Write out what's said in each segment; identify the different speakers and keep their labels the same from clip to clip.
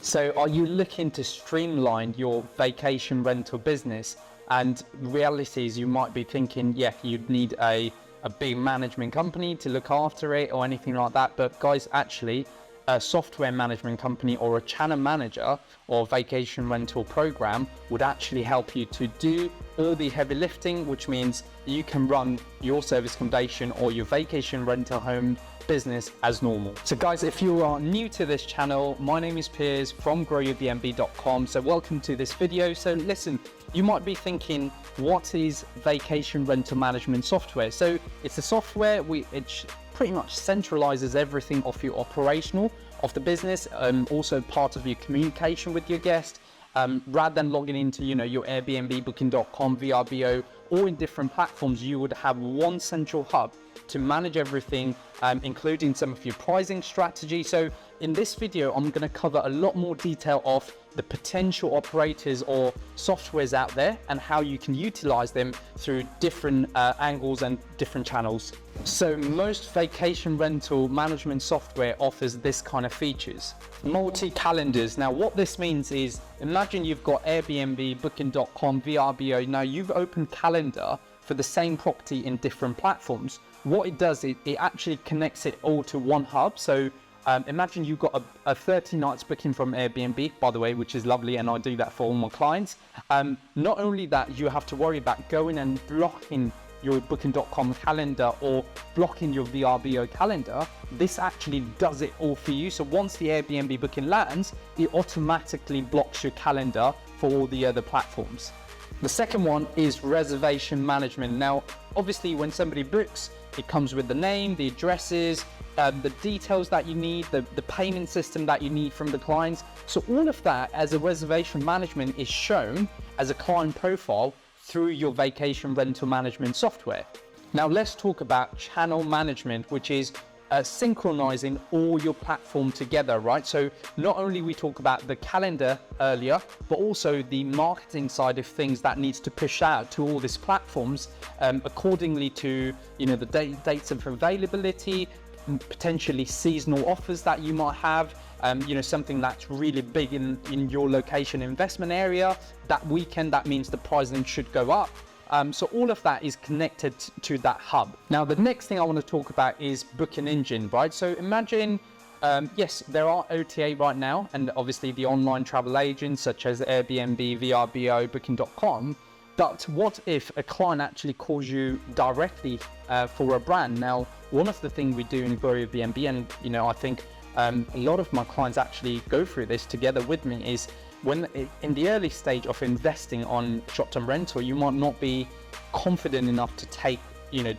Speaker 1: So are you looking to streamline your vacation rental business? And reality is you might be thinking, yeah, you'd need a big management company to look after it or anything like that. But guys, actually, a software management company or a channel manager or vacation rental program would actually help you to do all the heavy lifting, which means you can run your service accommodation or your vacation rental home business as normal. So guys, if you are new to this channel, my name is Piers from GrowYourBnb.com. So welcome to this video. So listen, you might be thinking, what is vacation rental management software? So it's a software which pretty much centralizes everything of your operational of the business, also part of your communication with your guest. Rather than logging into your Airbnb, Booking.com, VRBO, or in different platforms, you would have one central hub to manage everything, including some of your pricing strategy. So in this video, I'm going to cover a lot more detail of the potential operators or softwares out there and how you can utilize them through different angles and different channels. So most vacation rental management software offers this kind of features. Multi-calendars. Now what this means is, imagine you've got Airbnb, Booking.com, VRBO. Now you've opened calendar for the same property in different platforms. What it does, it actually connects it all to one hub. So imagine you've got a 30 nights booking from Airbnb, by the way, which is lovely, and I do that for all my clients. Not only that, you have to worry about going and blocking your Booking.com calendar or blocking your VRBO calendar. This actually does it all for you. So once the Airbnb booking lands, it automatically blocks your calendar for all the other platforms. The second one is reservation management. Now, obviously, when somebody books, it comes with the name, the addresses, the details that you need, the payment system that you need from the clients. So all of that as a reservation management is shown as a client profile through your vacation rental management software. Now let's talk about channel management, which is synchronizing all your platform together, right? So not only we talk about the calendar earlier, but also the marketing side of things that needs to push out to all these platforms accordingly to the dates of availability, potentially seasonal offers that you might have, something that's really big in your location investment area. That weekend, that means the pricing should go up. So all of that is connected to that hub. Now, the next thing I want to talk about is booking engine, right? So imagine, yes, there are OTA right now, and obviously the online travel agents such as Airbnb, VRBO, Booking.com. But what if a client actually calls you directly for a brand? Now, one of the things we do in GrowYourBnb, and I think a lot of my clients actually go through this together with me, is when in the early stage of investing on short-term rental, you might not be confident enough to take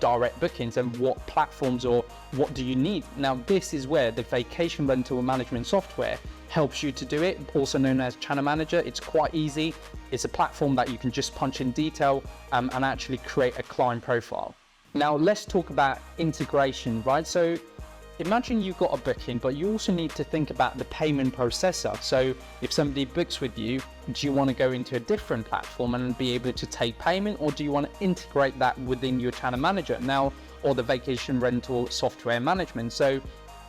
Speaker 1: direct bookings, and what platforms or what do you need. Now this is where the vacation rental management software helps you to do it, also known as channel manager. It's quite easy. It's a platform that you can just punch in detail and actually create a client profile. Now let's talk about integration, right? So imagine you've got a booking, but you also need to think about the payment processor. So if somebody books with you, do you want to go into a different platform and be able to take payment, or do you want to integrate that within your channel manager now, or the vacation rental software management? So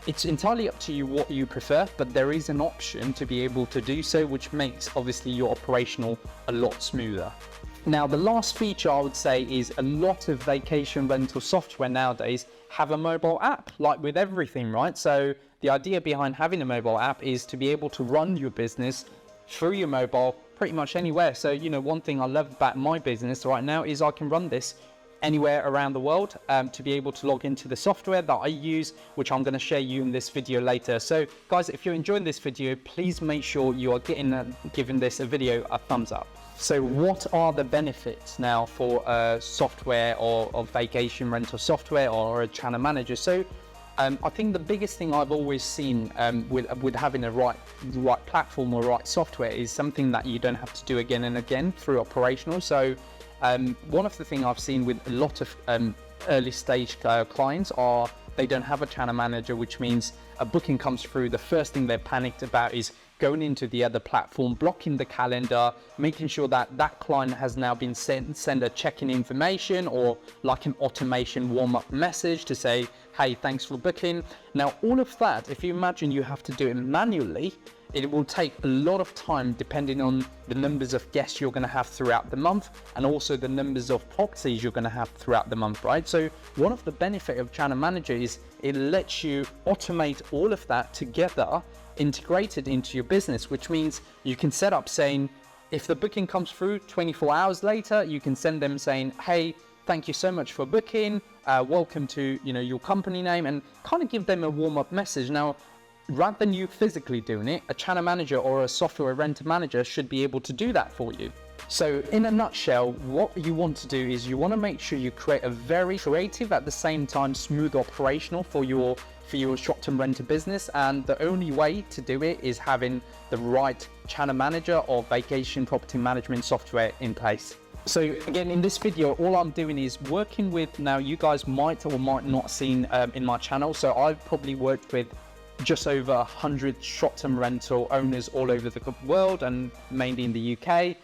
Speaker 1: it's entirely up to you what you prefer, but there is an option to be able to do so, which makes obviously your operational a lot smoother. Now, the last feature I would say is a lot of vacation rental software nowadays have a mobile app, like with everything, right? So the idea behind having a mobile app is to be able to run your business through your mobile pretty much anywhere. So, one thing I love about my business right now is I can run this anywhere around the world, to be able to log into the software that I use, which I'm going to share you in this video later. So guys, if you're enjoying this video, please make sure you are giving this video a thumbs up. So what are the benefits now for software or vacation rental software or a channel manager? So I think the biggest thing I've always seen with having a right platform or right software is something that you don't have to do again and again through operational. So one of the things I've seen with a lot of early stage clients are they don't have a channel manager, which means a booking comes through. The first thing they're panicked about is going into the other platform, blocking the calendar, making sure that that client has now been send a check-in information or like an automation warm-up message to say, hey, thanks for booking. Now, all of that, if you imagine you have to do it manually, it will take a lot of time depending on the numbers of guests you're going to have throughout the month, and also the numbers of properties you're going to have throughout the month, right? So one of the benefits of Channel Manager is it lets you automate all of that together, integrated into your business, which means you can set up saying, if the booking comes through 24 hours later, you can send them saying, hey, thank you so much for booking, welcome to your company name, and kind of give them a warm-up message. Now, rather than you physically doing it, a channel manager or a software renter manager should be able to do that for you. So in a nutshell, what you want to do is you want to make sure you create a very creative, at the same time smooth operational for your short-term renter business, and the only way to do it is having the right channel manager or vacation property management software in place. So again, in this video, all I'm doing is working with, now you guys might or might not seen in my channel, so I've probably worked with just over 100 short-term rental owners all over the world, and mainly in the UK.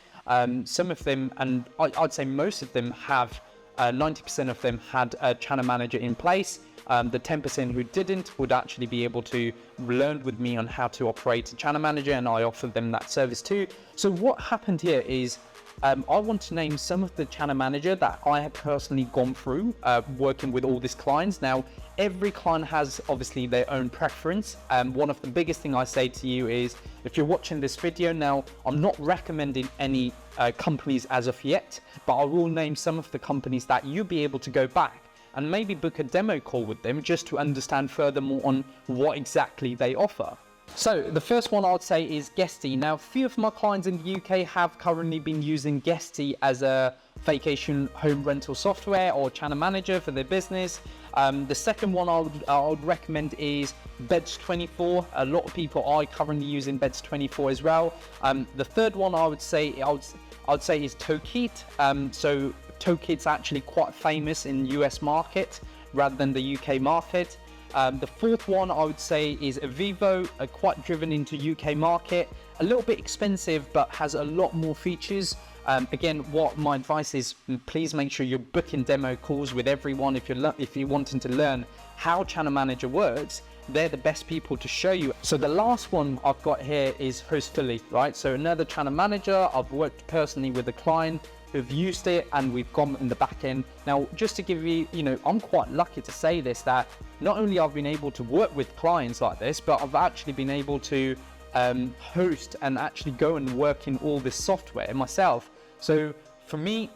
Speaker 1: Some of them, and I'd say most of them, have 90% of them had a channel manager in place. The 10% who didn't would actually be able to learn with me on how to operate a channel manager, and I offered them that service too. So what happened here is I want to name some of the channel manager that I have personally gone through working with all these clients. Now, every client has obviously their own preference. One of the biggest thing I say to you is, if you're watching this video now, I'm not recommending any companies as of yet, but I will name some of the companies that you'll be able to go back and maybe book a demo call with them just to understand furthermore on what exactly they offer. So the first one I would say is Guesty. Now, a few of my clients in the UK have currently been using Guesty as a vacation home rental software or channel manager for their business. The second one I would recommend is Beds24. A lot of people are currently using Beds24 as well. The third one I would say is Tokit. So Tokit's actually quite famous in the US market rather than the UK market. The fourth one I would say is Avivo, quite driven into UK market, a little bit expensive but has a lot more features. Again, what my advice is, please make sure you're booking demo calls with everyone. If you're wanting to learn how Channel Manager works, they're the best people to show you. So the last one I've got here is Hostfully, right? So another channel manager. I've worked personally with a client who've used it, and we've gone in the back end. Now, just to give you, I'm quite lucky to say this, that not only I've been able to work with clients like this, but I've actually been able to host and actually go and work in all this software myself. So for me,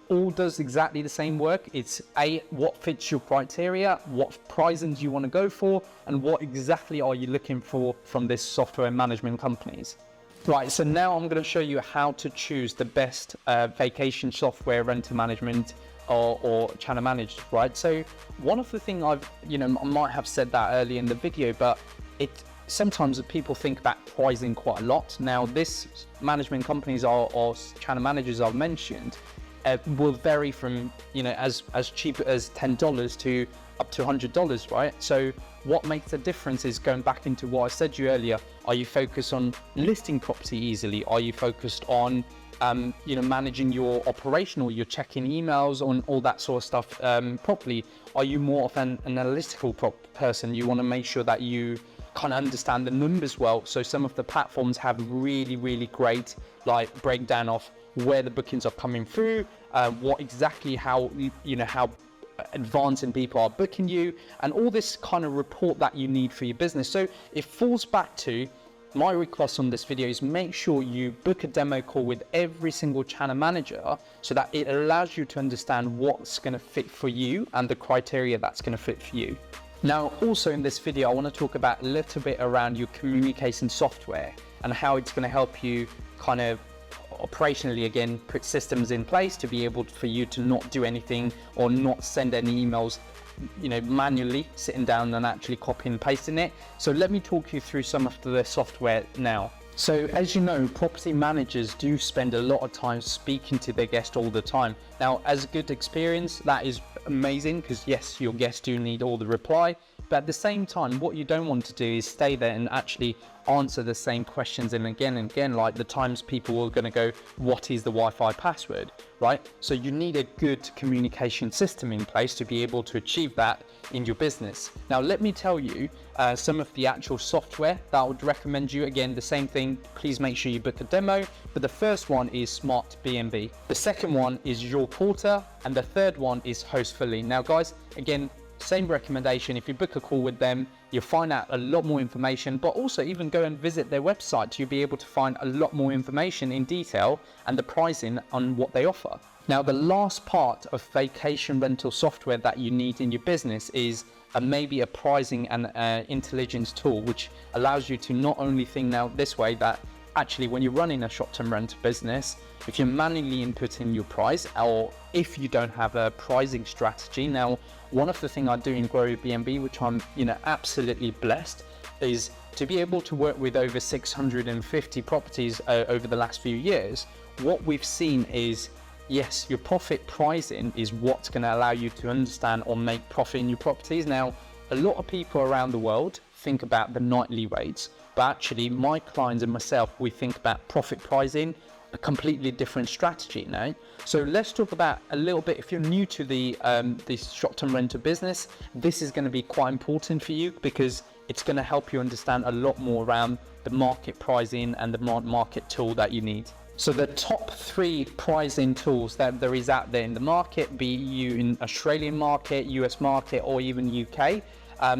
Speaker 1: all does exactly the same work. It's what fits your criteria, what pricing do you want to go for, and what exactly are you looking for from this software management companies. Right, so now I'm going to show you how to choose the best vacation software rental management or channel managed, right? So one of the things I might have said that earlier in the video, but sometimes people think about pricing quite a lot. Now, this management companies or channel managers I've mentioned will vary from as cheap as $10 to up to $100, right? So what makes the difference is going back into what I said to you earlier. Are you focused on listing property easily? Are you focused on managing your operational, you're checking emails on all that sort of stuff properly? Are you more of an analytical person? You want to make sure that you kind of understand the numbers well. So some of the platforms have really, really great breakdown of where the bookings are coming through, what exactly how advancing people are booking you, and all this kind of report that you need for your business. So it falls back to my request on this video is make sure you book a demo call with every single channel manager so that it allows you to understand what's going to fit for you and the criteria that's going to fit for you. Now, also in this video, I want to talk about a little bit around your communication software and how it's going to help you kind of operationally, again, put systems in place to be able for you to not do anything or not send any emails manually, sitting down and actually copying and pasting it. So let me talk you through some of the software now. So as you know, property managers do spend a lot of time speaking to their guests all the time. Now, as a good experience, that is amazing because yes, your guests do need all the reply, But at the same time, what you don't want to do is stay there and actually answer the same questions and again, like the times people are going to go, what is the Wi-Fi password, right? So you need a good communication system in place to be able to achieve that in your business. Now, let me tell you some of the actual software that I would recommend you. Again, the same thing, please make sure you book a demo. But the first one is Smart BNB. The second one is Your Porter. And the third one is Hostfully. Now, guys, again, same recommendation. If you book a call with them, you'll find out a lot more information, but also even go and visit their website. You'll be able to find a lot more information in detail and the pricing on what they offer. Now, the last part of vacation rental software that you need in your business is maybe a pricing and intelligence tool, which allows you to not only think now this way, that actually when you're running a short-term rental business, if you're manually inputting your price, or if you don't have a pricing strategy. Now, one of the things I do in GrowYourBnb, which I'm absolutely blessed, is to be able to work with over 650 properties over the last few years. What we've seen is, yes, your profit pricing is what's going to allow you to understand or make profit in your properties. Now, a lot of people around the world think about the nightly rates, but actually my clients and myself, we think about profit pricing, a completely different strategy now. So let's talk about a little bit, if you're new to the short-term rental business, this is going to be quite important for you, because it's going to help you understand a lot more around the market pricing and the market tool that you need. So the top 3 pricing tools that there is out there in the market, be you in Australian market, US market, or even UK.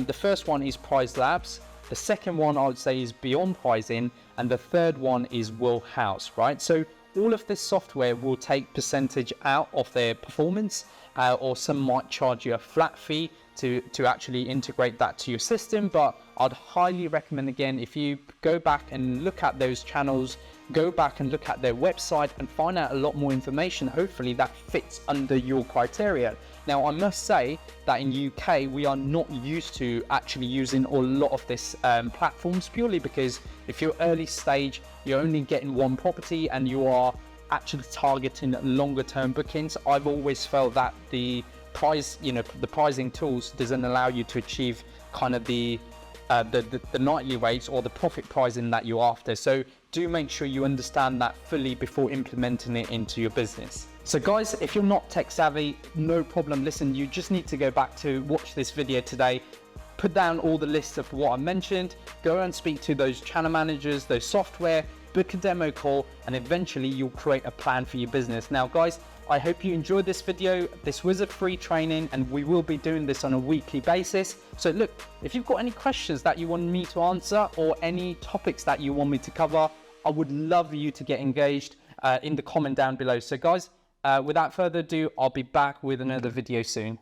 Speaker 1: The first one is Price Labs. The second one I would say is Beyond Pricing, and the third one is Wheelhouse, right? So all of this software will take percentage out of their performance, or some might charge you a flat fee to actually integrate that to your system. But I'd highly recommend, again, if you go back and look at those channels, go back and look at their website and find out a lot more information, hopefully that fits under your criteria. Now, I must say that in UK, we are not used to actually using a lot of this platforms, purely because if you're early stage, you're only getting one property and you are actually targeting longer term bookings. I've always felt that the price, the pricing tools doesn't allow you to achieve kind of the nightly rates or the profit pricing that you're after. So do make sure you understand that fully before implementing it into your business. So guys, if you're not tech savvy, no problem. Listen, you just need to go back to watch this video today, put down all the lists of what I mentioned, go and speak to those channel managers, those software, book a demo call, and eventually you'll create a plan for your business. Now guys, I hope you enjoyed this video. This was a free training and we will be doing this on a weekly basis. So look, if you've got any questions that you want me to answer or any topics that you want me to cover, I would love you to get engaged in the comment down below. So guys, without further ado, I'll be back with another video soon.